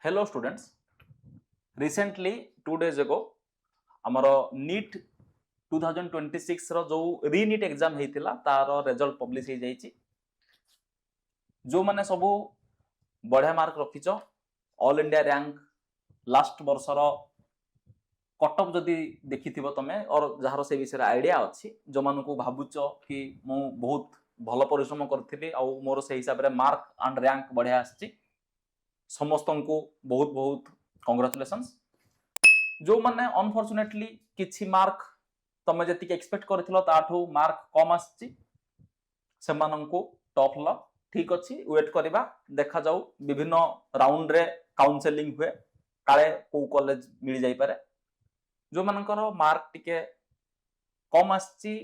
Hello students. Recently 2 days ago ଆମର NEET 2026 ର जो रीनीट एग्जाम हेतिला तार रिजल्ट पब्लिश हे जाईची। जो माने सबु बढ़िया मार्क रखिछ ऑल इंडिया रैंक लास्ट वर्षर कट ऑफ जदी देखिथिबो तमे और जहार से विषय आइडिया अछि जो मानको भाबुच कि मु बहुत भलो परिश्रम करथिली आ मोर से हिसाब रे मार्क एंड रैंक बढ़िया आछि। समस्त को बहुत बहुत कांग्रेचुलेशंस। जो माने अनफॉर्चुनेटली किछि मार्क तमे जति एक्सपेक्ट करथिलो ताठू मार्क कम आछि सेमानंको टॉप ल ठीक अछि वेट करबा देखा जाऊ विभिन्न राउंड रे काउंसलिंग हुए काले को कॉलेज मिल जाई पारे। जो मानकर मार्क टिके कम आछि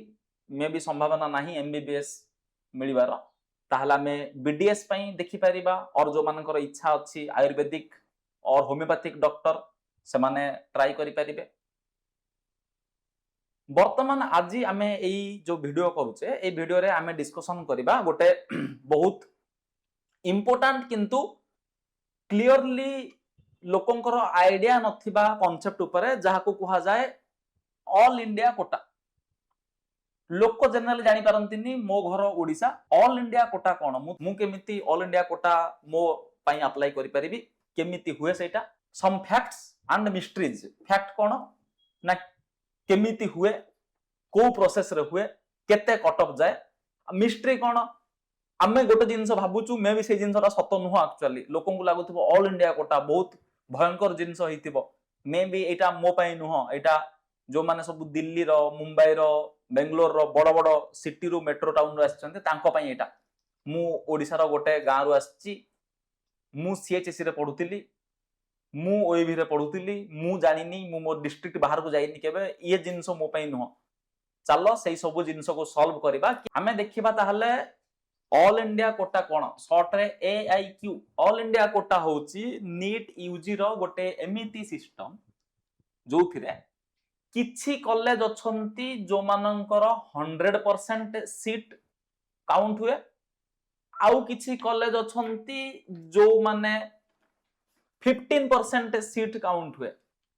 मे भी संभावना नाही एमबीबीएस मिलिबार ताहला में बीडीएस पई देखि परिबा और जो मानकर इच्छा अछि आयुर्वेदिक और होमियोपैथिक डॉक्टर से माने ट्राई करि परिबे। वर्तमान आज आमे एई जो वीडियो करूचे ए वीडियो रे आमे डिस्कशन करिबा गोटे बहुत इंपोर्टेंट किंतु क्लियरली लोकंकर आइडिया नथिबा कांसेप्ट उपरे जाहाको कुहा जाय ऑल इंडिया कोटा। लोक जनरल जानी पारंतिनी मो घर ओडिसा ऑल इंडिया कोटा कोन मु केमिति ऑल इंडिया कोटा मो पई अप्लाई करि परिबी केमिति हुए सेटा some facts and mysteries. Fact कोन ना केमिति हुए को प्रोसेस रे हुए केते कट ऑफ जाए मिस्ट्री कोन आमे गोटे जिंस भाबुचू मे भी से जिंसटा सत नुह एक्चुअली लोकन को लागुथबो ऑल इंडिया कोटा बहुत भयंकर जिंस होइतिबो मे भी एटा मो पई नुह एटा जो माने सब दिल्ली रो मुंबई रो बेंगलोर रो बड़ बड़ सिटी रो मेट्रो टाउन रो आछन्ते तांको पई एटा मु ओडिसा रो गोटे गां रो आछि मु सीएचएससी रे पढुतिली मु ओएवी रे पढुतिली मु जानिनी मु मो डिस्ट्रिक्ट बाहर को जाइनी केबे ये जिंस मो पई नुह। चलो सेई सब जिंस को सॉल्व करबा हमें देखिबा ताहले ऑल इंडिया कोटा कोन शॉर्ट रे एआईक्यू ऑल इंडिया कोटा होची नीट यूजी रो गोटे एमिति सिस्टम जो थिरे किछि कॉलेज अछंती जो मानकर 100% सीट काउंट हुए आउ किछि कॉलेज अछंती जो माने 15% सीट काउंट हुए।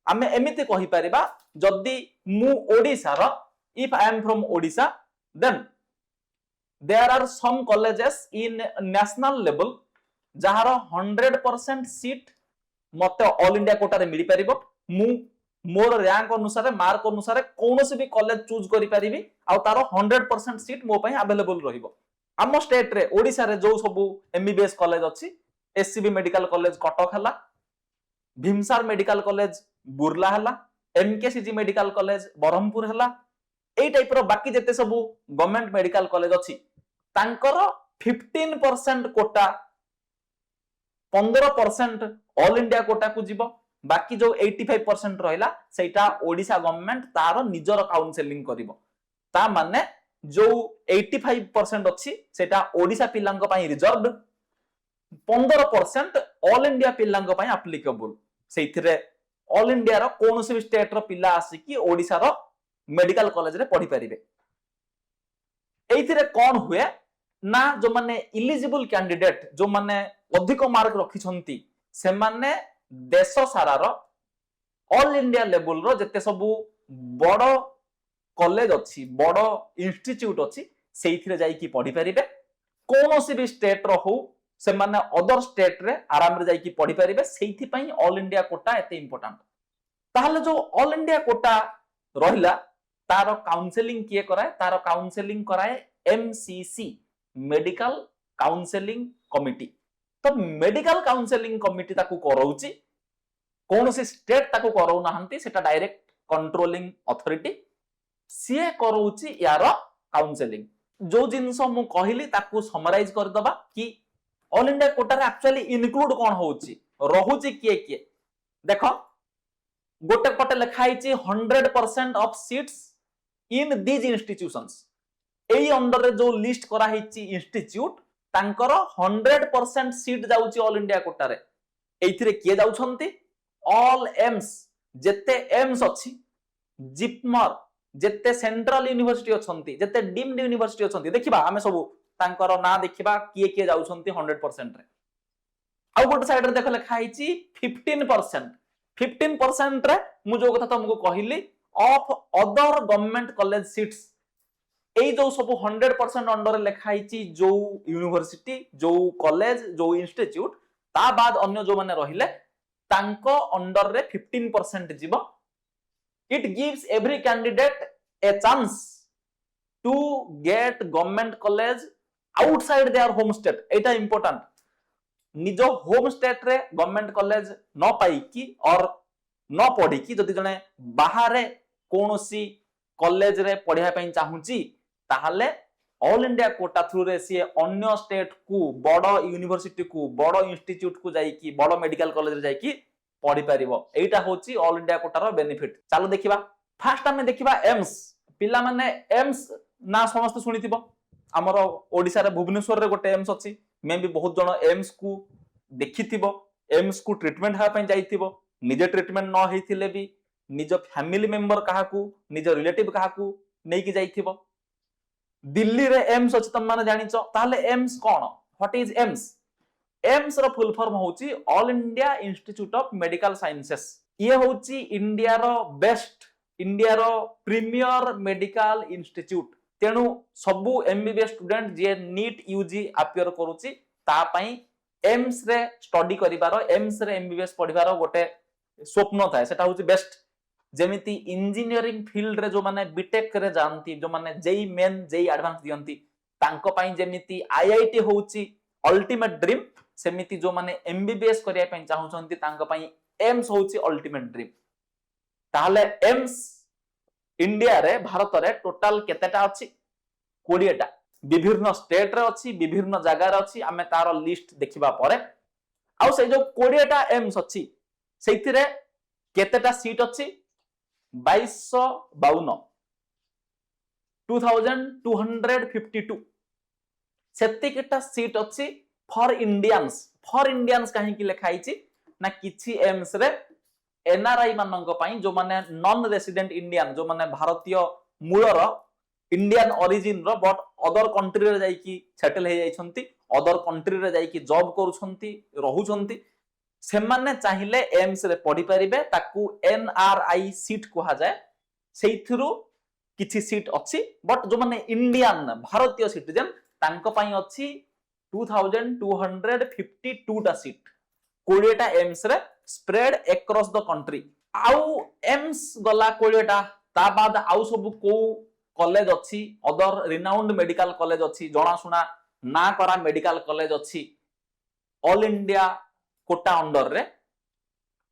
आमे एमिति कहि परिबा जदी मु ओडिसा रो if I am from Odisha then there are some colleges in national level जहार 100% सीट मते ऑल इंडिया कोटा रे मिली परिबो मु मोर रैंक अनुसार मार्क अनुसार कोनोसी भी कॉलेज चूज करि परिबी आ तार 100% सीट मो पई अवेलेबल रहिबो। आम स्टेट रे ओडिसा रे जो सब एमबीबीएस कॉलेज अछि एससीबी मेडिकल कॉलेज कटक हला भीमसार मेडिकल कॉलेज बुर्ला हला एमकेसीजी मेडिकल कॉलेज बरहमपुर हला एई टाइप रो बाकी जते सब गवर्नमेंट मेडिकल कॉलेज अछि तांकर 15% कोटा 15% ऑल इंडिया कोटा को जीवो बाकी जो 85% रहिला सेटा ओडिसा गवर्नमेंट तार निजर काउंसलिंग करिवो ता माने जो 85% अछि सेटा ओडिसा पिलांग पई रिजर्व्ड 15% ऑल इंडिया पिलांग पई एप्लीकेबल सेथिरे ऑल इंडिया रो कोनोसी स्टेट रो पिला आसी कि ओडिसा रो मेडिकल कॉलेज रे पढी परिबे। एथिरे कोन हुए ना जो माने इलिजिबल कैंडिडेट जो माने अधिक मार्क रखिछंती से माने देश सारा रो ऑल इंडिया लेवल रो जते सब बड़ कॉलेज अछि बड़ इंस्टीट्यूट अछि सेइथिरे जाई कि पढी परिबे कोनोसी भी स्टेट रो हो से माने अदर स्टेट रे आराम रे जाई कि पढी परिबे सेइथि पई ऑल इंडिया कोटा एते इंपोर्टेंट। ताहले जो ऑल इंडिया कोटा रहिला तार काउंसलिंग किए कराए तार काउंसलिंग कराए एमसीसी मेडिकल काउंसलिंग कमिटी। तो मेडिकल काउंसलिंग कमिटी ताकू करौची कोनोसी स्टेट ताकू करौ नाहंती सेटा डायरेक्ट कंट्रोलिंग अथॉरिटी सीए करौची यार काउंसलिंग। जो जिंस मु कहिली ताकू समराइज कर दबा कि ऑल इंडिया कोटा रे एक्चुअली इनक्लूड कोन होउची रहुची किए किए देखो गोटे पटे लिखा हिची 100% of seats in these institutions AE under रे जो लिस्ट करा हिची इंस्टीट्यूट तांकर 100% सीट जाउची ऑल इंडिया कोटा रे एथिरे किए जाउछंती ऑल एम्स जेते एम्स अछि जिपमर जेते सेंट्रल यूनिवर्सिटी अछंती जेते डीम्ड यूनिवर्सिटी अछंती देखिबा आमे सब तांकर ना देखिबा किए किए जाउछंती 100% रे आउ गोटे साइड रे देख लिखा है 15%। 15% रे मु जो कथा तुमको कहली of other government college seats, এই जो सब 100% अंडर लिखा है जो यूनिवर्सिटी जो कॉलेज जो इंस्टीट्यूट ता बाद अन्य जो माने रहिले तांको अंडर रे 15% जीव। It gives every candidate a chance to get government college outside their home state. एटा इंपोर्टेंट, निज होम स्टेट रे गवर्नमेंट कॉलेज न पाई की और न पढ़ी की जदि जने बाहर कोनोसी कॉलेज रे पढ़िया पई चाहूची ताहले ऑल इंडिया कोटा थ्रू रे सी अन्य स्टेट को बड़ यूनिवर्सिटी को बड़ इंस्टीट्यूट को जाई की बड़ मेडिकल कॉलेज रे जाई की पढ़ी परिबो। एटा होची ऑल इंडिया कोटार बेनिफिट। चलो देखिबा फास्ट हमें देखिबा एम्स। पिला माने एम्स ना समस्त सुनिथिबो, हमर ओडिसा रे भुवनेश्वर रे गोटे एम्स अछि। मे भी बहुत जन एम्स को देखिथिबो, एम्स को ट्रीटमेंट हा पई जाईथिबो, निजे ट्रीटमेंट न हेथिले भी निज फैमिली मेंबर काहा को निज रिलेटिव काहा को नै की जाईथिबो। दिल्ली रे एम्स अछि तम माने जानिचो, ताले एम्स कोन, व्हाट इज एम्स? एम्स रो फुल फॉर्म होची All India Institute of medical Sciences. ये होची इंडिया रो बेस्ट, इंडिया रो प्रीमियर मेडिकल इंस्टीट्यूट। तेणु सबु एमबीबीएस स्टूडेंट जे नीट यूजी अपियर करूची ता पई एम्स रे स्टडी करिवारो, एम्स रे एमबीबीएस पढिवारो गोटे स्वप्न थाए, सेटा होची बेस्ट। जेमिति इंजीनियरिंग फील्ड रे जो माने बीटेक रे जानती, जो माने जेई मेन जेई एडवांस दियंती तांको पई जेमिति आईआईटी होची अल्टीमेट ड्रीम, सेमिति जो माने एमबीबीएस करिया पई चाहुचंती तांको पई एम्स होची अल्टीमेट ड्रीम। ताहले एम्स इंडिया रे भारत रे टोटल केतेटा अछि? 20 टा। विभिन्न स्टेट रे अछि, विभिन्न जगह रे अछि, हमें तार लिस्ट देखिबा परे। आ से जो 20 टा एम्स अछि सेथिरे केतेटा सीट अछि? 2252, 2252 सेतिकेटा सीट अछि फॉर इंडियंस। फॉर इंडियंस काहे की लिखा आइछि ना किछि एम्स रे एनआरआई माननक पई जो माने नॉन रेसिडेंट इंडियन, जो माने भारतीय मूलर इंडियन ओरिजिन रो बट अदर कंट्री रे जाई की सेटल हे जाइछंती, अदर कंट्री रे जाई की जॉब करूछंती रहुछंती, से माने चाहिले एम्स रे पढी परिबे। ताकू एनआरआई सीट कहा जाए। सेइथिरु किछि सीट अछि बट जो माने इंडियन भारतीय सिटीजन तांको पई अछि 2252 टा सीट। 20 टा एम्स रे स्प्रेड अक्रॉस द कंट्री। आउ एम्स गला 20 टा, ता बाद आउ सब को कॉलेज अछि, अदर रिनाउंड मेडिकल कॉलेज अछि, जणा सुना ना करा मेडिकल कॉलेज अछि। ऑल इंडिया कोटा अंडर रे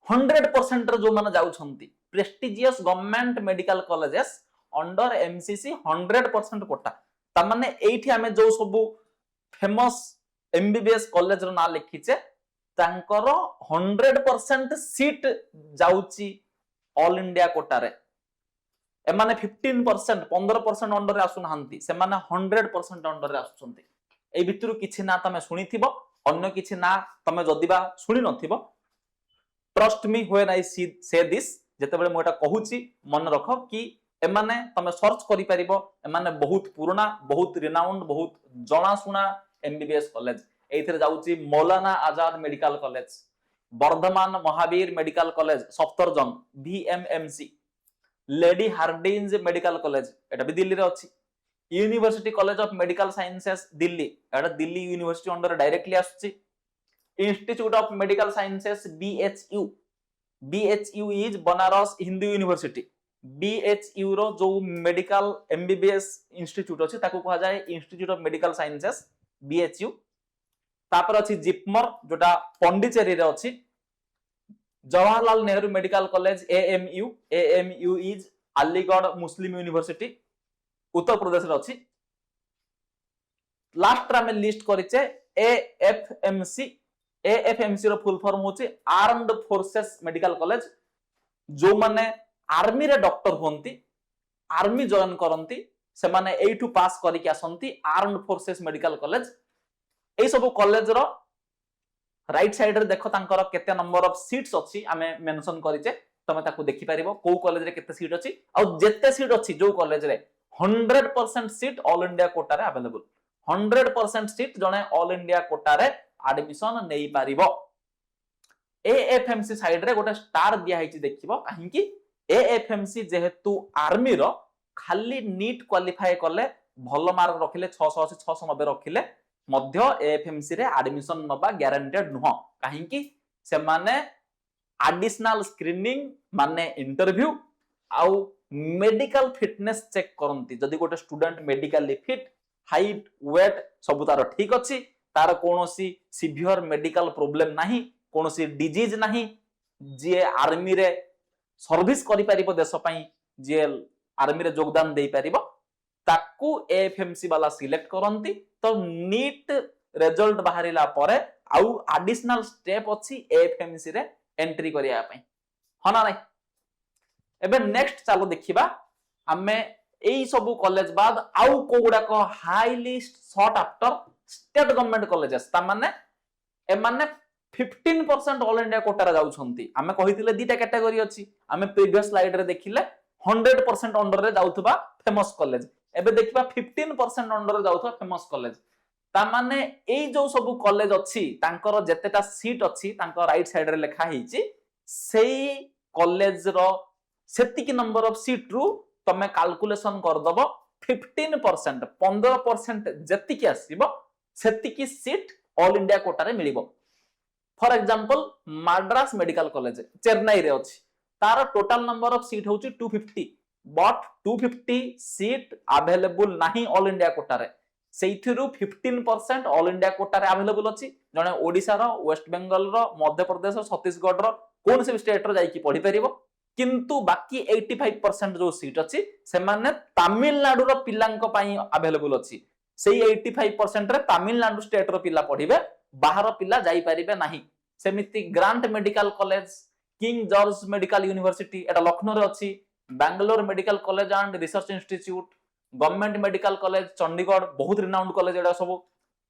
100% रे जो माने जाउछंती prestigious government medical colleges under MCC 100% quota. ता माने एठी हमें जो सब फेमस एमबीबीएस कॉलेज रो ना लिखिचे तांकर 100% सीट जाउची ऑल इंडिया कोटा रे। एमाने 15% 15% अंडर रे आसु नाहंती, से माने 100% अंडर रे आसुचंती। ए भितरु किछि ना तमे सुनिथिबो, अन्य किछि ना तमे जदिबा सुनि नथिबो, ट्रस्ट मी व्हेन आई से दिस, जेतेबेले मु एटा कहूची मन रख कि एमाने तमे सर्च करि परिबो, एमाने बहुत पुराना बहुत रिनाउंड बहुत जणा सुना एमबीबीएस कॉलेज। एथिरे जाउची Maulana Azad medical college, Vardhman Mahavir medical college Safdarjung VMMC, Lady Hardinge medical college एटा भी दिल्ली रे अछि, university college of medical sciences Delhi एटा दिल्ली यूनिवर्सिटी अंडर डायरेक्टली आसुची, institute of medical sciences BHU is Banaras Hindu university. BHU रो जो मेडिकल एमबीबीएस इंस्टीट्यूट अछि ताको कहा जाय institute of medical sciences BHU। तापर अछि जिपमर जोटा पंडिचेरी रे अछि, Jawaharlal Nehru medical college AMU is Aligarh Muslim university Uttar Pradesh रे अछि। लास्ट रा में लिस्ट करिचे AFMC रो फुल फॉर्म होची आर्म्ड फोर्सेस मेडिकल कॉलेज। जो माने आर्मी रे डॉक्टर होंती, आर्मी जॉइन करंती, से माने एठू पास करिक आसंती आर्म्ड फोर्सेस मेडिकल कॉलेज। ए सब कॉलेज रो राइट साइड रे देखो तांकर केते नंबर ऑफ सीट्स अछि हमें मेंशन करिचे, तमे ताकू देखि परिबो को कॉलेज रे केते सीट अछि आ जेते सीट अछि जो कॉलेज रे 100% सीट ऑल इंडिया कोटा रे अवेलेबल। 100% सीट जने ऑल इंडिया कोटा रे एडमिशन नै पारिबो। एएफएमसी साइड रे गोटे स्टार दिया है देखिबो काहेकि एएफएमसी जेहेतु आर्मी रो खाली नीट क्वालिफाई कले भल मार्क रखिले 680 690 रखिले मध्य एएफएमसी रे एडमिशन नबा ग्यारंटेड नुह काहेकि से माने एडिशनल स्क्रीनिंग माने इंटरव्यू आउ मेडिकल फिटनेस चेक करंती जदि गोटे student medically feet height weight सब तार ठीक अछि तार कोनोसी सिवियर मेडिकल प्रॉब्लम नाही कोनोसी डिजीज नाही जे आर्मी रे सर्विस करि परिबो देश पई जे आर्मी रे योगदान देई परिबो ताकू एएफएमसी वाला सिलेक्ट करंती तो नीट रिजल्ट बाहरिला परे आउ एडिशनल स्टेप अछि एएफएमसी रे एंट्री करिया पई हना नै एबे नेक्स्ट चलो देखिबा हमें एई सब कॉलेज बाद आउ को गुडा को highly sought after state government colleges ता माने ए माने 15% ऑल इंडिया कोटा रे जाउछंती हमें कहितिले दीटा कैटेगरी अछि हमें प्रीवियस स्लाइड रे देखिले 100% अंडर रे जाउथबा फेमस कॉलेज एबे देखिबा 15% अंडर रे जाउथबा फेमस कॉलेज ता माने एई जो सब कॉलेज अछि तांकर जेतेटा सीट अछि तांकर राइट साइड रे लिखा हिची सेई कॉलेज रो सेतिकी नंबर ऑफ सीट रु तमे कैलकुलेशन कर दबो 15% 15% जेतिकी आसीबो सेतिकी सीट ऑल इंडिया कोटा रे मिलिबो for example Madras medical college Chennai रे अछि तार टोटल नंबर ऑफ सीट होची 250 बट 250 सीट अवेलेबल नाही ऑल इंडिया कोटा रे सेइथिरु 15% ऑल इंडिया कोटा रे अवेलेबल अछि जने ओडिसा रो वेस्ट बंगाल रो मध्य प्रदेश रो छत्तीसगढ़ रो कोन से स्टेट रो जाई की पढी परिबो किंतु बाकी 85% जो सीट अछि से माने तमिलनाडु रो पिलांक पई अवेलेबल अछि सेई 85% रे तमिलनाडु स्टेट रो पिला पढिबे बाहर पिला जाई परिबे नाही सेमिति Grant Medical College King George Medical University एटा लखनऊ रे अछि Bangalore medical college and research institute government medical college Chandigarh बहुत रिनाउंड कॉलेज एटा सब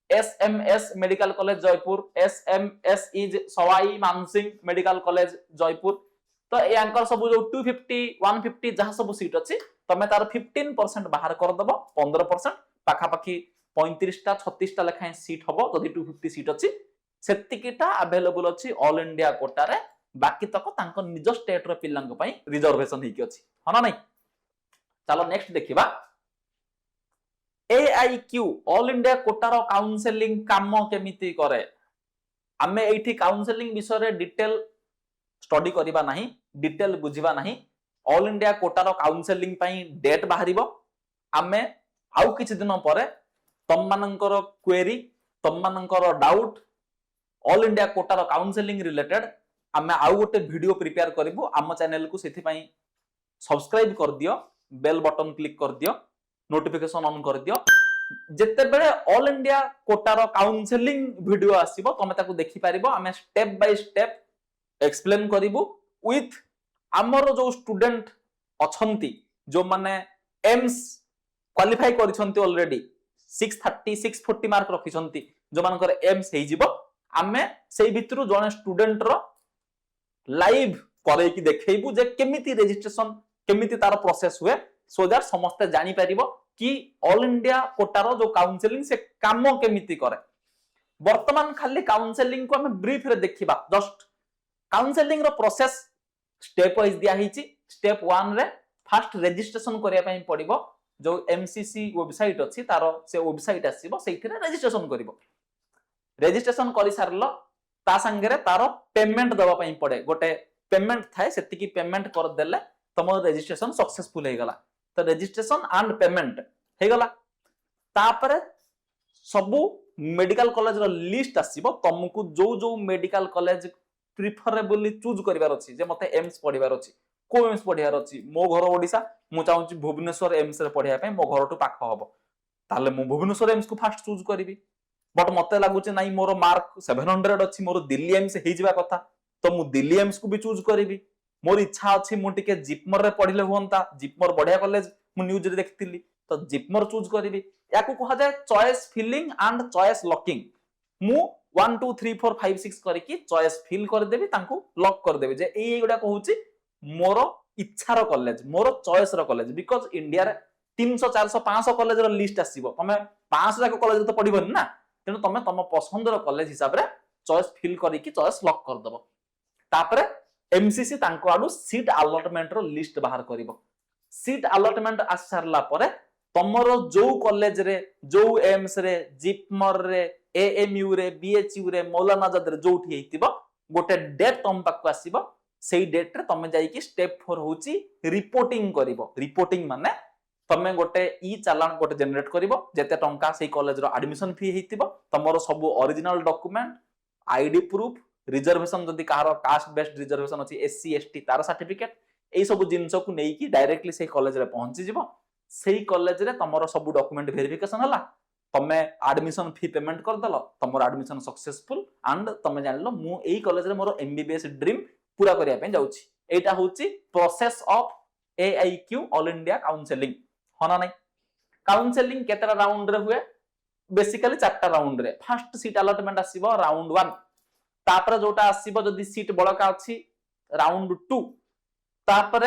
SMS medical college Jaipur SMS is Sawai Mansingh medical college Jaipur तो एंकर सब जो 250 150 जहां सब सीट अछि तमे तार 15% बाहर कर दबो 15% पाखा पाखी 35 टा 36 टा लेखाय सीट हबो जदि 250 सीट अछि सेतिकीटा अवेलेबल अछि ऑल इंडिया कोटा रे बाकी तक तांको निज स्टेट रो पिल्लांक पई रिजर्वेशन हेकी अछि हना नै चलो नेक्स्ट देखिबा एआईक्यू ऑल इंडिया कोटा रो काउंसलिंग काम केमिति करे हमें एठी काउंसलिंग विषय रे डिटेल स्टडी करिबा नाही डिटेल बुझिबा नाही ऑल इंडिया कोटा रो काउंसलिंग पई डेट बाहरिबो हमें आउ किछ दिन परे तम मानकर क्वेरी तम मानकर डाउट ऑल इंडिया कोटा रो काउंसलिंग रिलेटेड हमें आउ गोटे वीडियो प्रिपेयर करिबो आम चैनल को सेथि पई सब्सक्राइब कर दियो बेल बटन क्लिक कर दियो नोटिफिकेशन ऑन कर दियो जेते बेले ऑल इंडिया कोटा रो काउंसलिंग वीडियो आसीबो तमे ताको देखि पारिबो हमें स्टेप बाय स्टेप एक्सप्लेन करिबो विथ हमर जो स्टूडेंट अछंती जो माने एम्स क्वालिफाई करिसंती ऑलरेडी 630 640 मार्क रखिसंती जो मानकर एम्स हेइ जिवो हमें सेई भितरु जने स्टूडेंट रो लाइव करे कि देखैबु जे केमिति रजिस्ट्रेशन केमिति तार प्रोसेस हुए सो दैट समस्त जानि परिबो कि ऑल इंडिया कोटा रो जो काउंसलिंग से काम केमिति करे वर्तमान खाली काउंसलिंग को हमें ब्रीफ रे देखिबा जस्ट काउंसलिंग रो प्रोसेस स्टेप वाइज दिया हिची स्टेप 1 रे फर्स्ट रजिस्ट्रेशन करिया पई पड़िबो जो एमसीसी वेबसाइट अछि तारो से वेबसाइट आसीबो सेइथिरे रजिस्ट्रेशन करिवो रजिस्ट्रेशन करि सारलो ता संगे तारो पेमेंट दबा पई पड़े गोटे पेमेंट थाए सेतिकी पेमेंट कर देले तमो रजिस्ट्रेशन सक्सेसफुल हे गला तो रजिस्ट्रेशन एंड पेमेंट हे गला तापरे सबु मेडिकल कॉलेज रो लिस्ट आसीबो तुमको जो जो मेडिकल कॉलेज प्रिफरेबली चूज करिवार अछि जे मते एम्स पढिवार अछि को एम्स पढिवार अछि मो घर ओडिसा मु चाहूची भुवनेश्वर एम्स रे पढिया पई मो घर टु पाख हबो ताले मु भुवनेश्वर एम्स को फास्ट चूज करिवि बट मते लागुचे नाही मोर मार्क 700 अछि मोर दिल्ली एम्स हेइ जिबा कथा तो मु दिल्ली एम्स को भी चूज करिवि मोर इच्छा अछि मु टिके जिपमर रे पढिले हुंता जिपमर बढ़िया कॉलेज मु न्यूज रे देखतिली तो जिपमर चूज करिवि याकू कहा जाय choice filling and choice locking मु 1 2 3 4 5 6 करिकी चॉइस फिल कर देबी तांको लॉक कर देबी जे एई गुडा कहूची मोर इच्छार कॉलेज मोर चॉइस रो कॉलेज बिकॉज़ इंडिया रे 300 400 500 कॉलेज रो लिस्ट आसीबो तमे 500 जाक कॉलेज तो पढिबोनी ना तेनु तमे तम पसंद रो कॉलेज हिसाब रे चॉइस फिल करिकी चॉइस लॉक कर दबो तापरे एमसीसी तांको आडू सीट अलॉटमेंट रो लिस्ट बाहर करिवो सीट अलॉटमेंट आस सारला परे तमरो जो कॉलेज रे जो एम्स रे जिपमर रे एएमयू रे बीएचयू रे मौलाना आजाद रे जोठी हेतिबो गोटे डेट तम पाक आसीबो सेई डेट रे तमे जाई कि स्टेप 4 होची रिपोर्टिंग करिवो रिपोर्टिंग माने तमे गोटे ई चालान गोटे जनरेट करिवो जेते टंका सेई कॉलेज रो एडमिशन फी हेतिबो तमरो सब original document ID proof reservation जदि कहार कास्ट बेस्ड रिजर्वेशन अछि एससी एसटी तार सर्टिफिकेट एई सब जिंस को नै कि डायरेक्टली सेई कॉलेज रे पहुंची जिवो सेई कॉलेज रे तमरो सब डॉक्यूमेंट वेरिफिकेशन हला तमे एडमिशन फी पेमेंट कर दलो तमरो एडमिशन सक्सेसफुल एंड तमे जानलो मु एई कॉलेज रे मोर एमबीबीएस ड्रीम पूरा करिया पे जाउची एटा होची process of AIQ all India counselling होना नै काउंसलिंग केतरा राउंड रे हुए बेसिकली चारटा राउंड रे फर्स्ट सीट अलॉटमेंट आसीबो राउंड 1 तापर जोटा आसीबो जदी सीट बळका अछि राउंड 2 तापर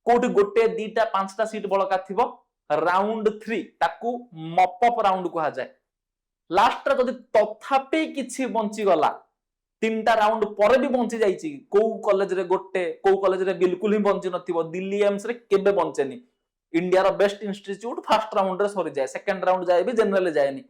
कोठी गोटे दीटा पांचटा सीट बळका थिबो राउंड 3 ताकू मॉप अप राउंड कहा जाय लास्ट रे जदी तथापि किछि बंची गला तीनटा राउंड पर भी बंची जाईची को कॉलेज रे गोटे को कॉलेज रे बिल्कुल ही बंची नथिबो दिल्ली एम्स रे केबे बंचेनी इंडिया रो बेस्ट इंस्टीट्यूट फर्स्ट राउंड रे सरी जाय सेकंड राउंड जाय भी जनरल जायनी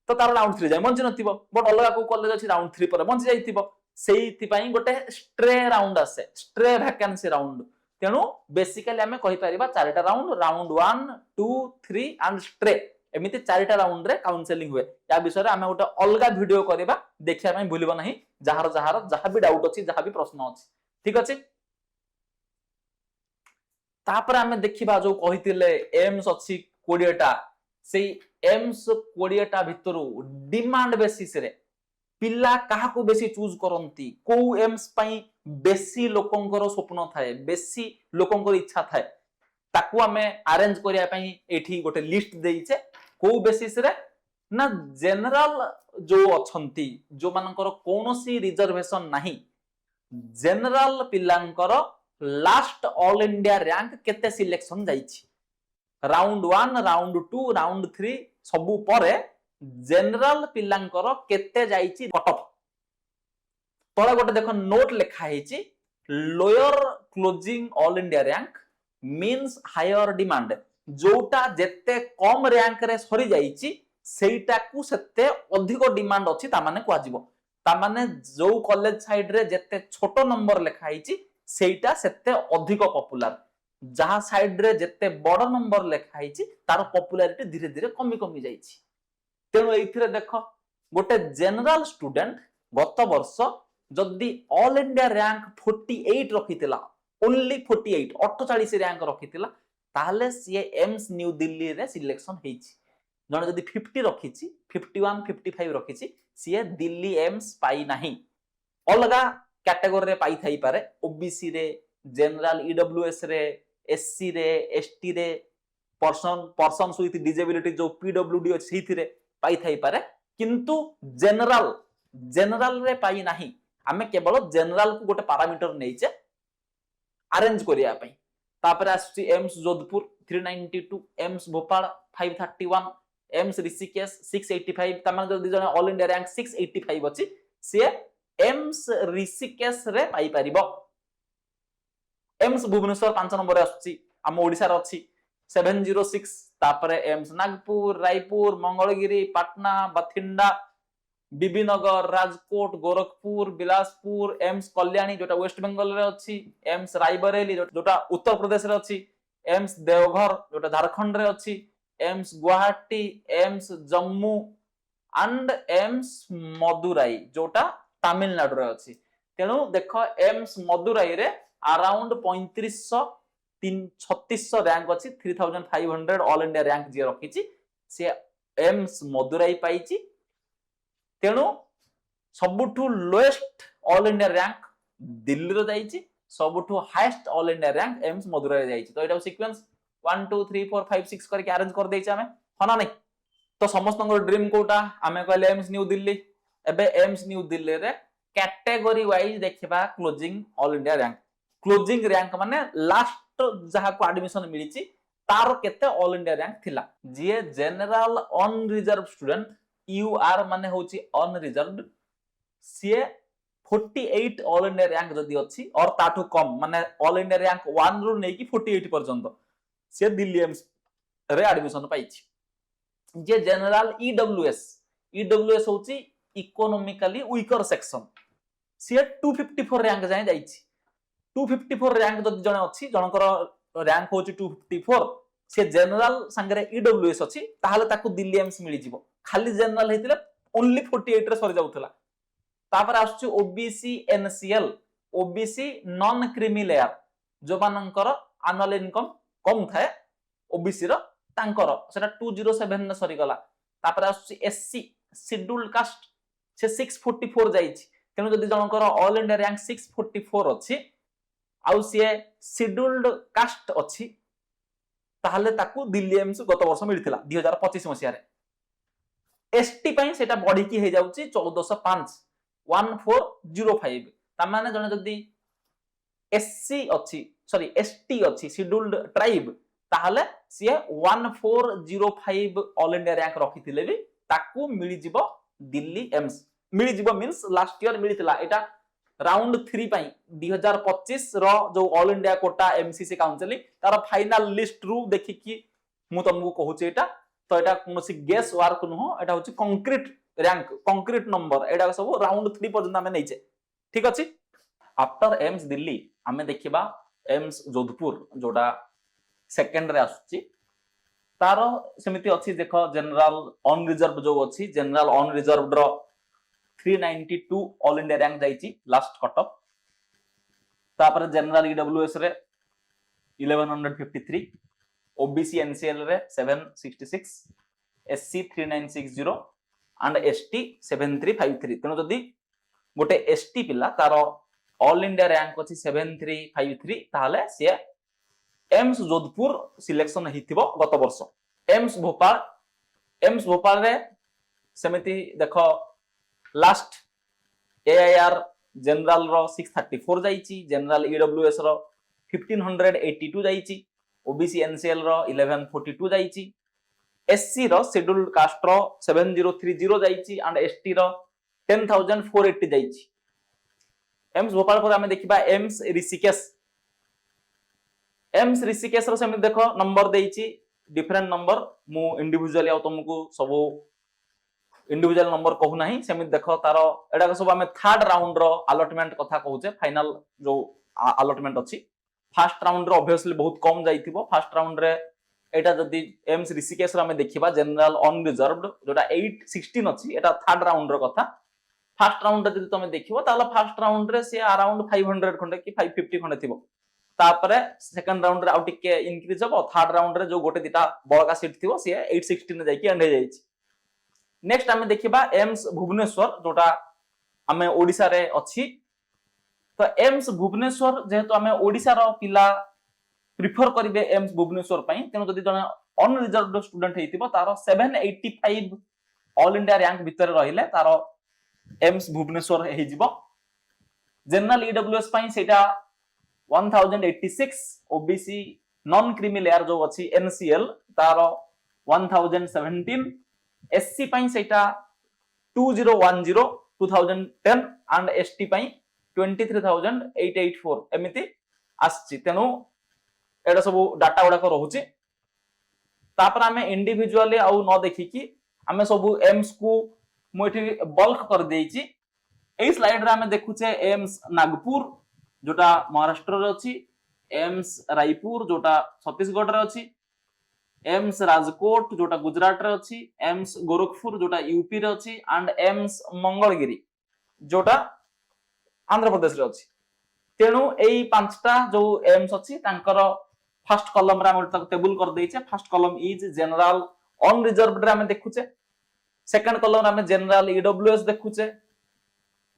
तो तार राउंड 3 जाय बंची नथिबो बट अलगा को कॉलेज अछि राउंड 3 पर बंची जाईथिबो सेइथि पई गोटे स्ट्रे राउंड आसे स्ट्रे वैकेंसी राउंड तेनु बेसिकली हमें कहि परिबा चारटा राउंड राउंड 1 2 3 एंड स्ट्रे एमिति चारटा राउंड रे काउंसलिंग हुए या विषय रे हमें गोटे अलगा वीडियो करबा देखिया पई भूलिबो नाही जहार भी डाउट अछि जहां भी प्रश्न अछि ठीक अछि तापर हमें देखिबा जो कहितिले एम्स अछि 20 टा सेई एम्स 20 टा भितरु डिमांड बेसिस रे पिला काहा को बेसी चूज करंती को एम्स पई बेसी लोकंकर स्वप्न थाए बेसी लोकंकर इच्छा थाए ताकू हमें अरेंज करिया पई एठी गोटे लिस्ट देइचे को बेसिस रे ना जनरल जो अछंती जो मानकर कोनोसी रिजर्वेशन नाही जनरल पिलांकर लास्ट ऑल इंडिया रैंक केते सिलेक्शन जाईची राउंड 1 राउंड 2 राउंड 3 सबु परे जनरल पिलांकर केते जाईची कटअफ तळे गोटे देखो नोट लिखा हेची lower closing all India rank means higher demand जोटा जेते कम रैंक रे सरी जाईची सेटा को सेते अधिक डिमांड अछि ता माने कोआजिवो ता माने जो कॉलेज साइड रे जेते छोट नंबर लिखा हेची सेटा सेते अधिक पॉपुलर जहां साइड रे जेते बड़ नंबर लिखा हेची तार पॉपुलैरिटी धीरे धीरे कमी कमी जाईची तेणु एथिरे देखो गोटे जनरल स्टूडेंट गत वर्ष जदि ऑल इंडिया रैंक 48 रखितिला ओनली 48 48 रैंक रखितिला ताहले सी एम्स न्यू दिल्ली रे सिलेक्शन हेची जने जदि 50 रखिची 51 55 रखिची सी दिल्ली एम्स पाई नाही अलगा कैटेगरी रे पाई थाई पारे ओबीसी रे जनरल ईडब्ल्यूएस रे एससी रे एसटी रे पर्सन विथ डिसेबिलिटी जो पीडब्ल्यूडी अछि सेथि रे पाई थाई पारे किंतु जनरल रे पाई नाही आमे केवल जनरल को गोटे पैरामीटर नैचे अरेंज करिया पई तापर आसी AIIMS Jodhpur 392 AIIMS Bhopal 531 AIIMS Rishikesh 685 तमाम जदि जने ऑल इंडिया रैंक 685 अछि से एम्स ऋषिकेश रे पाई परिबो एम्स भुवनेश्वर 5 नंबर आछि हम ओडिसा रे अछि 706 तापरे एम्स नागपुर रायपुर मंगलगिरी पटना बठिंडा बीबीनगर राजकोट गोरखपुर बिलासपुर एम्स कल्याणी जोटा वेस्ट बंगाल रे अछि एम्स रायबरेली जोटा उत्तर प्रदेश रे अछि एम्स देवघर जोटा झारखंड रे अछि AIIMS Guwahati AIIMS Jammu and AIIMS Madurai जोटा तमिलनाडु रे अछि तेनु देखो एम्स मदुराई रे अराउंड 3536 रैंक अछि 3500 ऑल इंडिया रैंक जे रखिछि से एम्स मदुराई पाइछि तेणु सबुठु lowest all India rank Delhi रो जाईछि सबुठु highest all India rank AIIMS Madurai जाईछि तो एटा सीक्वेंस 1 2 3 4 5 6 करके अरेंज कर देइछि हमें हना नै तो समस्तन ड्रीम कोटा हमें कहले एम्स न्यू दिल्ली एबे एम्स न्यू दिल्ली रे कैटेगरी वाइज देखबा closing all India rank closing rank माने लास्ट जहा को एडमिशन मिलिछि तार केते ऑल इंडिया रैंक थिला जे जनरल अनरिजर्व स्टूडेंट यूआर माने होची अनरिजर्व्ड सी 48 ऑल इंडिया रैंक जदी अछि और ताठू कम माने ऑल इंडिया रैंक 1 रु नै कि 48 पर्यंत से दिल्ली एम्स रे एडमिशन पाइछि। जे जनरल ईडब्ल्यूएस होछि इकोनॉमिकली वीकर सेक्शन से 254 रैंक जाय जाइछि। 254 रैंक जदी जने अछि जनकर रैंक होछि 254 से जनरल संगरे ईडब्ल्यूएस अछि ताहाले ताकू दिल्ली एम्स मिलि जिवो। खाली जनरल हेतिले ओनली 48 रे सरि जाउथला। तापर आछी OBC NCL OBC non creamy layer जो मानकर एनुअल इनकम कम थाए ओबीसी रो तांकर सेटा 207 ने सरी गला। तापर आछी एससी शेड्यूल्ड कास्ट से 644 जाइछि। तेनु जदि जनकर ऑल इंडिया रैंक 644 अछि आउ से शेड्यूल्ड कास्ट अछि ताहले ताकू दिल्ली एम्स गत वर्ष मिलिथिला 2025 मसिया रे। एसटी पई सेटा बढ़ी की हे जाउछि 1405 1405 ता माने जने जदि एससी अछि सॉरी एसटी अछि शेड्यूल्ड ट्राइब ताहले से 1405 ऑल इंडिया रैंक रखिथिले भी ताकू मिलि जिवो दिल्ली एम्स। मिलि जिवो मींस लास्ट ईयर मिलिथिला एटा राउंड 3 पई 2025 रो जो all India Kota MCC council तार फाइनल लिस्ट रु देखि कि मु तुमको कहूची एटा तो एटा कोनोसी गेस वर्क नुहो एटा होची कंक्रीट रैंक कंक्रीट नंबर एटा सब राउंड 3 पर्यंत हमें नैचे। ठीक अछि। आफ्टर एम्स दिल्ली हमें देखिबा एम्स जोधपुर जोटा सेकंड रे आसुची तार सेमिति अछि देखो जनरल ऑन रिजर्व जो अछि जनरल ऑन रिजर्व रो 392 ऑल इंडिया रैंक जाइची लास्ट कट ऑफ। तापर जनरल ईडब्ल्यूएस रे 1153 ओबीसी एनसीएल रे 766 एससी 3960 एंड एसटी 7353। तेनो जदी गोटे एसटी पिला तार ऑल इंडिया रैंक अछि 7353 ताहले से एम्स जोधपुर सिलेक्शन हिथिबो गत वर्ष। एम्स भोपाल रे सेमिति देखो लास्ट एआईआर जनरल रो 634 जाइची जनरल ईडब्ल्यूएस रो 1582 जाइची ओबीसी एनसीएल रो 1142 जाइची एससी रो शेड्यूल्ड कास्ट रो 7030 जाइची एंड एसटी रो 10480 जाइची। एम्स भोपाल पर हमें देखिबा एम्स ऋषिकेश रो सेमिति देखो नंबर देइची डिफरेंट नंबर मु इंडिविजुअली आ तुमको सब इंडिविजुअल नंबर कहू नाही सेमिति देखो तारो एडा सब हमें थर्ड राउंड रो अलॉटमेंट कथा कहूचे फाइनल जो अलॉटमेंट अछि। फर्स्ट राउंड रो ऑब्वियसली बहुत कम जाइथिबो। फर्स्ट राउंड रे एटा जदी एम्स ऋषिकेश रो हमें देखिबा जनरल ऑन रिजर्व्ड जोटा 816 अछि एटा थर्ड राउंड रो कथा। फर्स्ट राउंड रे जदी तमे देखिबो ताला फर्स्ट राउंड रे से अराउंड 500 खंडे कि 550 खंडे थिबो। तापरे सेकंड राउंड रे आउ टिके इंक्रीज हो। थर्ड राउंड रे जो गोटे दिटा बळका सीट थिबो से 816 ने जाई कि एंड हो जाईची। नेक्स्ट हमें देखिबा एम्स भुवनेश्वर जोटा हमें ओडिसा रे अछि। तो एम्स भुवनेश्वर जेहेतु हमें ओडिसा रो पिला प्रिफर करिवे एम्स भुवनेश्वर पई तेनो जदी जने अन रिजर्व्ड स्टूडेंट हेतिबो तारो 785 ऑल इंडिया रैंक भीतर रहिले तारो एम्स भुवनेश्वर हे जिवो। जनरल ईडब्ल्यूएस पई सेटा 1086 ओबीसी नॉन क्रीमी लेयर जो अछि एनसीएल तारो 1017 एससी पई सेटा 2010 2010 एंड एसटी पई 23884 एमिति आछि। तेनु एडा सब डाटा गुडा रहुछि। तापर हमें इंडिविजुअली आउ न देखि कि हमें सब एम्स को मोठी बल्क कर देइछि। एई स्लाइड रे हमें देखुछे एम्स नागपुर जोटा महाराष्ट्र रे अछि एम्स रायपुर जोटा छत्तीसगढ़ रे अछि एम्स राजकोट जोटा गुजरात रे अछि एम्स गोरखपुर जोटा यूपी रे अछि एंड एम्स मंगलगिरी जोटा आंध्र प्रदेश रे अछि। तेनु एई पांचटा जो एम्स अछि तांकर फर्स्ट कॉलम रे हम तक टेबल कर देइछे। First column is general unreserved रे हम देखुछे। सेकंड कॉलम रे हम जनरल ईडब्ल्यूएस देखुछे।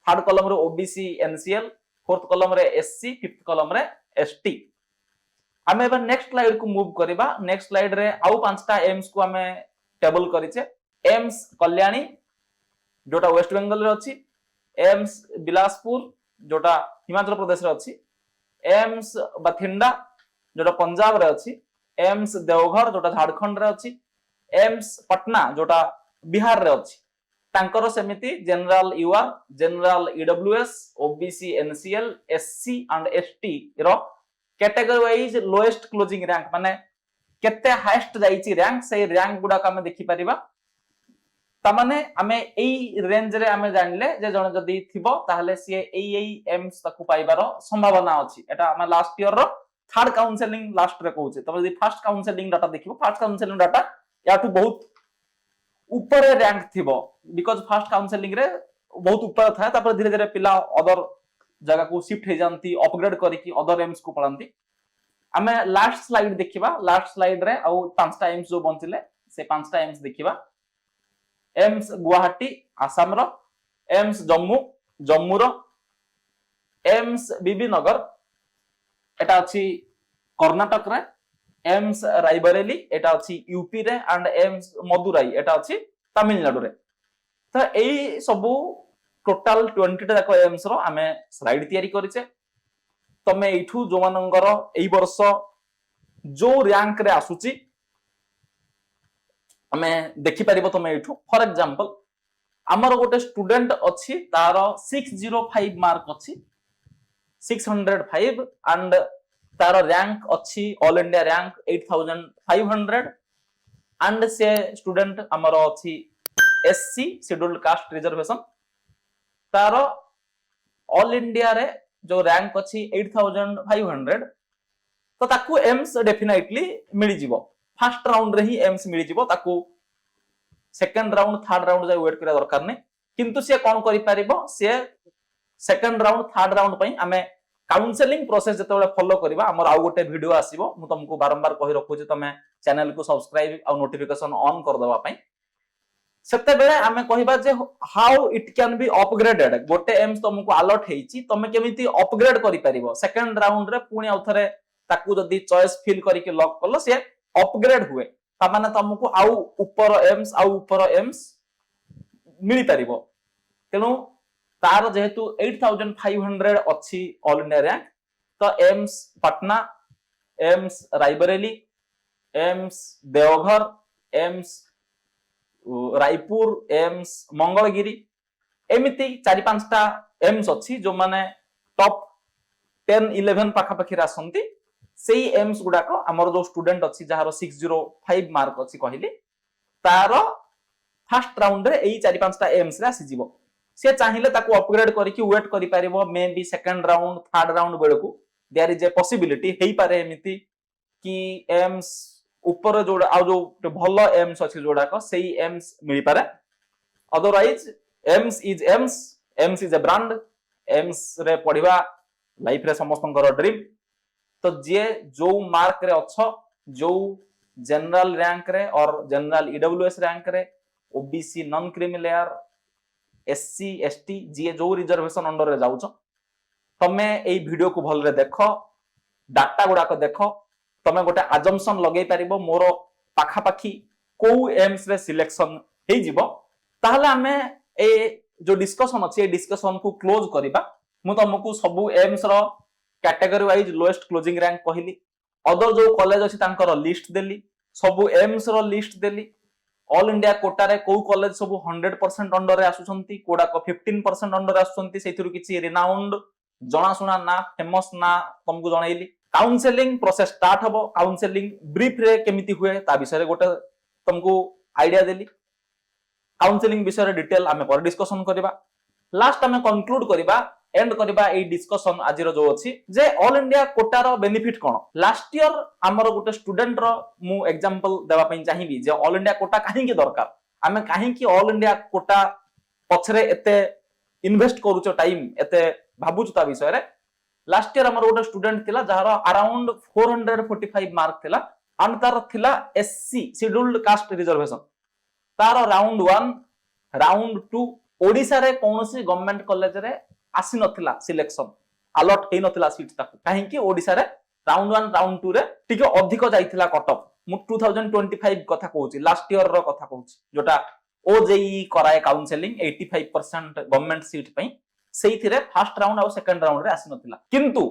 थर्ड कॉलम रे ओबीसी एनसीएल फोर्थ कॉलम रे एससी फिफ्थ कॉलम रे एसटी। हमें एबे नेक्स्ट स्लाइड को मूव करबा। नेक्स्ट स्लाइड रे आउ पांचटा एम्स को हमें टेबल करिछे। एम्स कल्याणी जोटा वेस्ट बंगाल रे अछि एम्स बिलासपुर जोटा हिमाचल प्रदेश रे अछि एम्स बठिंडा जोटा पंजाब रे अछि एम्स देवघर जोटा झारखंड रे अछि एम्स पटना जोटा बिहार रे अछि। तांकर सेमिति general UR general EWS OBC NCL SC and ST रो category wise lowest closing rank माने केते हाईएस्ट जाईची रैंक से रैंक गुडा का हम देखि परिबा तमाने आमे एई रेंज रे आमे जानले जे जण जदी थिबो ताहले सी एई एम्स ताकू पाइबार संभावना अछि एटा हम लास्ट ईयर रो थर्ड काउंसलिंग लास्ट रे कहूचे तब जदी फर्स्ट काउंसलिंग डाटा देखिबो फर्स्ट काउंसलिंग डाटा याटू बहुत ऊपर रैंक थिबो बिकॉज़ फर्स्ट काउंसलिंग रे बहुत ऊपर था तापर धीरे धीरे पिला अदर जगह को शिफ्ट हे जानती अपग्रेड करिकि अदर एम्स को पढांती आमे लास्ट स्लाइड देखिबा लास्ट स्लाइड रे आ पांचटा एम्स जो बंचिले से पांचटा एम्स देखिबा एम्स गुवाहाटी आसाम रो एम्स जम्मू जम्मू रो एम्स बीबी नगर एटा अछि कर्नाटक रे एम्स रायबरेली एटा अछि यूपी रे एंड एम्स मदुराई एटा अछि तमिलनाडु रे तो एई सबु टोटल 20 टा जाक एम्स रो आमे स्लाइड तयारी करिचे तमे एठू जो मानंगर एई वर्ष जो रैंक रे आसुची आमे देखि परिबो तमे एठू फॉर एग्जांपल हमर गोटे स्टूडेंट अछि तार 605 मार्क अछि 605 एंड तार रैंक अच्छी ऑल इंडिया रैंक 8500 एंड से स्टूडेंट हमर अच्छी एससी शेड्यूल्ड कास्ट रिजर्वेशन तार ऑल इंडिया रे जो रैंक अच्छी 8500 तो ताकू एम्स डेफिनेटली मिली जिवो फर्स्ट राउंड रे ही एम्स मिली जिवो ताकू सेकंड राउंड थर्ड राउंड जाय वेट करिया दरकार नै किंतु से कोन करि परिबो से सेकंड राउंड थर्ड राउंड पई हमें काउंसलिंग प्रोसेस जते फॉलो करबा हमर आउ गोटे वीडियो आसीबो मु तुमको बारंबार कहि रखु जे तमे चैनल को सब्सक्राइब आ नोटिफिकेशन ऑन कर दवा पई सेते बेले हमें कहिबा जे how it can be upgraded गोटे एम्स तुमको अलॉट हेची तमे केमिति अपग्रेड करि परिबो सेकंड राउंड रे पुनी आउथरे ताकू जदी चॉइस फिल करिके लॉक करलो से अपग्रेड हुए ता माने तुमको आउ ऊपर एम्स मिली परिबो तेनु तार जेहेतु 8500 अच्छी ऑल इंडिया रैंक तो AIIMS Patna AIIMS Raebareli AIIMS Deoghar AIIMS Raipur AIIMS Mangalagiri एमिति 4-5टा एम्स अच्छी जो माने टॉप 10-11 पाखा पाखी आसंती सेही एम्स गुडाक हमर जो स्टूडेंट अच्छी जहार 605 मार्क अच्छी कहली तार फर्स्ट राउंड रे एही 4-5टा एम्स रे आसी जिवो से चाहिए ताकू अपग्रेड करके वेट करि परिबो may be second round third round बेलकू देयर इज ए पॉसिबिलिटी हेई पारे एमिति कि एम्स ऊपर जोड़ा आ जो भलो एम्स अछि जोड़ा को सेही एम्स मिली पारे otherwise AIIMS is a brand AIIMS रे पढिबा लाइफ रे समस्तंकर ड्रीम तो जे जो मार्क रे अच्छो जो जनरल रैंक रे और जनरल ईडब्ल्यूएस रैंक रे OBC non creamy layer SC ST जी जो रिजर्वेशन अंडर रे जाउछ तमे एई वीडियो को भल रे देखो डाटा गुडा को देखो तमे गोटे अजम्पशन लगै परिबो मोर पाखा पाखी को एम्स रे सिलेक्शन हे जिवो ताहले हमें ए जो डिस्कशन अछि ए डिस्कशन को क्लोज करिबा मु तमको सब एम्स रो category wise lowest closing rank कहली अदर जो कॉलेज अछि तांकर लिस्ट देली सब एम्स रो लिस्ट देली ऑल इंडिया कोटा रे को कॉलेज सब 100% अंडर रे आसुछंती कोडा को 15% अंडर आसुछंती सेथिरु किछि रिनाउंड जणा सुना ना फेमस ना तुमको जणाइली काउंसलिंग प्रोसेस स्टार्ट हबो काउंसलिंग ब्रीफ रे केमिति हुए ता विषय रे गोटे तुमको आईडिया देली काउंसलिंग विषय रे डिटेल हमें पर डिस्कशन करबा लास्ट हमें कंक्लूड करबा एंड करबा ए डिस्कशन आजिरो जो अछि जे ऑल इंडिया कोटा रो बेनिफिट कोन लास्ट ईयर हमर गोटे स्टूडेंट रो मु एग्जांपल देबा पई चाहिबी जे ऑल इंडिया कोटा काहे के दरकार हमें काहे की ऑल इंडिया कोटा पछरे एते इन्वेस्ट करूचो टाइम एते भाबुच ता विषय रे लास्ट ईयर हमर गोटे स्टूडेंट थिला जहार अराउंड 445 मार्क थिला एंड तार थिला एससी शेड्यूल्ड कास्ट रिजर्वेशन तार राउंड 1 राउंड 2 ओडिसा रे कोनोसी गवर्नमेंट कॉलेज रे आसी नथिला सिलेक्शन अलॉट हे नथिला सीट ताकू काहे की ओडिसा रे राउंड 1 राउंड 2 रे टिके अधिक जाइथिला कट ऑफ मु 2025 कथा कहूची लास्ट ईयर रो कथा कहूची जोटा ओजेई कराए काउंसलिंग 85% गवर्नमेंट सीट पई सेइथिरे फर्स्ट राउंड और सेकंड राउंड रे आसी नथिला किंतु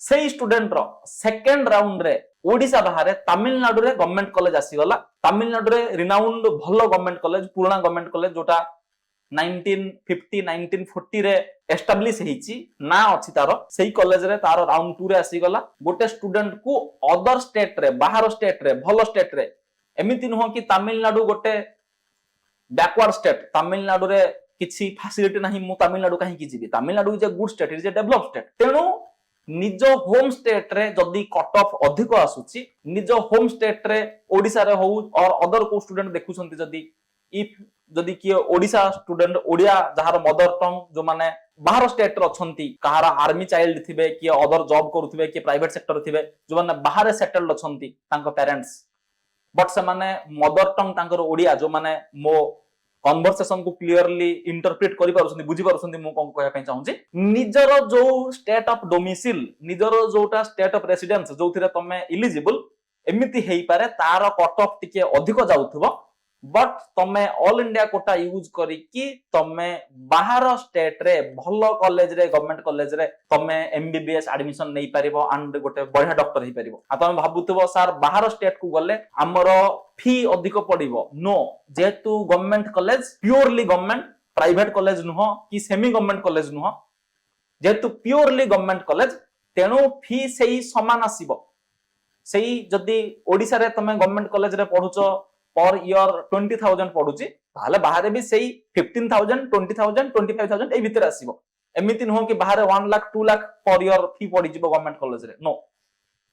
सेई स्टूडेंट रो सेकंड राउंड रे ओडिसा बाहर तमिलनाडु रे गवर्नमेंट कॉलेज आसी गला तमिलनाडु रे रिनाउंड भलो गवर्नमेंट कॉलेज पुराना गवर्नमेंट कॉलेज जोटा 1950 1940 रे एस्टाब्लिश ହେଇଛି ନା ଅଛି ତାର ସେଇ କଲେଜ ରେ ତାର ରାउंड 2 ରେ आसी गला गोटे स्टूडेंट को अदर स्टेट रे बाहर स्टेट रे भलो स्टेट रे एमिति नुह कि तमिलनाडु गोटे बैकवर्ड स्टेट तमिलनाडु रे किछि फैसिलिटी नाही मु तमिलनाडु काहे कि जीबी Tamil Nadu is a good state is a develop state तेनु निज होम स्टेट रे जदी कट ऑफ अधिक आसुची निज होम स्टेट रे ओडिसा रे हो और अदर को स्टूडेंट देखुछंती जदी इफ जदी कि ओडिसा स्टूडेंट ओडिया जहार मदर टंग जो माने बाहर स्टेट रे अछंती कहार आर्मी चाइल्ड थिबे कि अदर जॉब करूथिबे कि प्राइवेट सेक्टर थिबे जो माने बाहर सेटल्ड अछंती तांको पेरेंट्स बट से माने मदर टंग तांकर ओडिया जो माने मो कन्वर्सेशन को क्लियरली इंटरप्रेट करि पारुछंती बुझी पारुछंती मु कोन कहया पई चाहूची निजर जो स्टेट ऑफ डोमिसाइल निजर जोटा स्टेट ऑफ रेसिडेंस जोथिरे तमे एलिजिबल एमिति हेई पारे तार कट ऑफ टिके अधिक जाउथबो बट तमे ऑल इंडिया कोटा यूज करी कि तमे बाहर स्टेट रे भलो कॉलेज रे गवर्नमेंट कॉलेज रे तमे एमबीबीएस एडमिशन नै परिबो एंड गोटे बढ़िया डॉक्टर हे परिबो आ तमे भाबुतबो सर बाहर स्टेट को गले हमरो फी अधिक पड़िबो नो जेतु government college purely government private college नुह कि सेमी गवर्नमेंट कॉलेज नुह जेतु प्योरली गवर्नमेंट कॉलेज तेनु फी सेही समान आसीबो सेही जदी ओडिसा रे तमे गवर्नमेंट कॉलेज रे पढुचो पर ईयर 20,000 पडुची ताले बाहर भी सेही 15,000 20,000 25,000 ए भीतर आसीबो एमिति नुह कि बाहर 1 लाख 2 लाख पर ईयर फी पड़ी जिवो गवर्नमेंट कॉलेज रे नो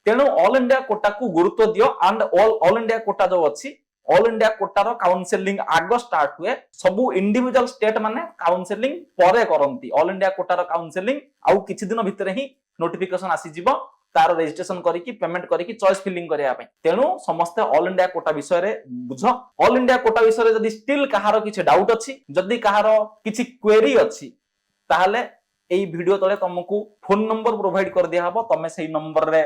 तेनु ऑल इंडिया कोटा को गुरुत्व दियो एंड ऑल इंडिया कोटा जो अछि ऑल इंडिया कोटा रो काउंसलिंग आगो स्टार्ट हुए सबु इंडिविजुअल स्टेट माने काउंसलिंग परे करंती ऑल इंडिया कोटा रो काउंसलिंग आउ किछि दिन भीतर ही नोटिफिकेशन आसी जिवो तार रजिस्ट्रेशन करिकी पेमेंट करिकी चॉइस फिलिंग करिया पई तेनु समस्त ऑल इंडिया कोटा विषय रे बुझ ऑल इंडिया कोटा विषय रे जदी स्टिल कहारो किछि डाउट अछि जदी कहारो किछि क्वेरी अछि ताहाले एई वीडियो तळे तुमको फोन नंबर प्रोवाइड कर दिया हबो तमे सेही नंबर रे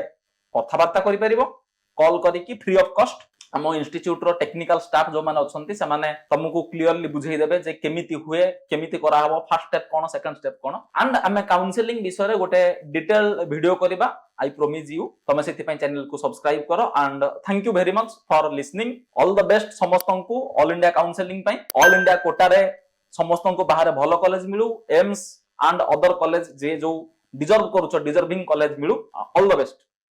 कथा बार्ता करि परिबो कॉल करिकी फ्री ऑफ कॉस्ट हम इंस्टीट्यूट रो टेक्निकल स्टाफ जो माने अछंती से माने तुमको क्लियरली बुझाई देबे जे केमिति हुए केमिति करा हबो first step cone second step cone and हमें काउंसलिंग विषय रे गोटे डिटेल वीडियो करिबा आई प्रॉमिस यू तमे सेति पई चैनल को सब्सक्राइब करो and thank you very much for listening all the best समस्त को ऑल इंडिया काउंसलिंग पई ऑल इंडिया कोटा रे समस्त को बाहर भलो कॉलेज मिलू एम्स एंड अदर कॉलेज जे जो डिजर्व करूछो डिजर्विंग कॉलेज मिलू ऑल द बेस्ट।